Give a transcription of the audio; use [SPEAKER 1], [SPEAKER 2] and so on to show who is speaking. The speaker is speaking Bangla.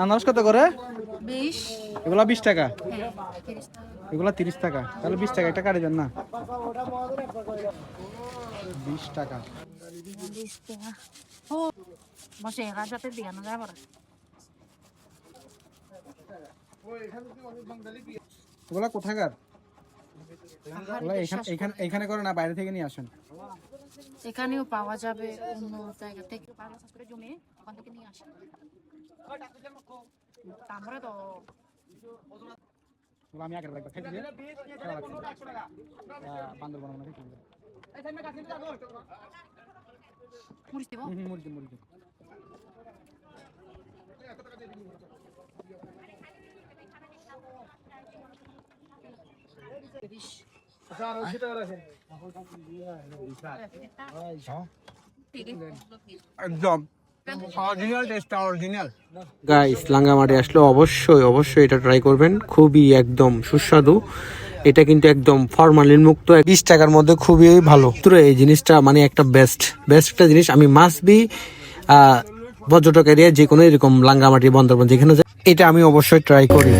[SPEAKER 1] আনারস কত করে?
[SPEAKER 2] 20।
[SPEAKER 1] এগুলা 20 টাকা,
[SPEAKER 2] হ্যাঁ 30 টাকা।
[SPEAKER 1] এগুলা 30 টাকা, তাহলে 20 টাকা একটা কাটে দেন না। 20 টাকা।
[SPEAKER 2] 20 টাকা। ও বসে রাজাতে দিয়া না যাবার।
[SPEAKER 1] এগুলা কোথাকার? এগুলা এখানে করে না, বাইরে থেকে নিয়ে আসেন?
[SPEAKER 2] এখানেও পাওয়া যাবে, অন্য জায়গা থেকে বাংলা শাস্ত্রে জমি ওখান থেকে নিয়ে আসে। তারপরে তো
[SPEAKER 1] এগুলা আমি আগের লাগবে খাইতে দিয়ে বান্দরবন মনে খাইতে দিয়ে
[SPEAKER 2] মুড়ি দিব।
[SPEAKER 1] মুরগি মুরগি। একদম অরিজিনাল টেস্টটা অরিজিনাল। গাইস লাঙ্গামাটি আসলে অবশ্যই এটা ট্রাই করবেন, খুবই একদম সুস্বাদু। এটা কিন্তু একদম ফরমালিন মুক্ত, 20 টাকার মধ্যে খুবই ভালো। তো এই জিনিসটা মানে একটা বেস্ট একটা জিনিস। আমি মাস্ট বি পর্যটক এরিয়া যে কোনো এরকম লাঙ্গামাটি বন্দরবন যেখানে এটা আমি অবশ্যই ট্রাই করি।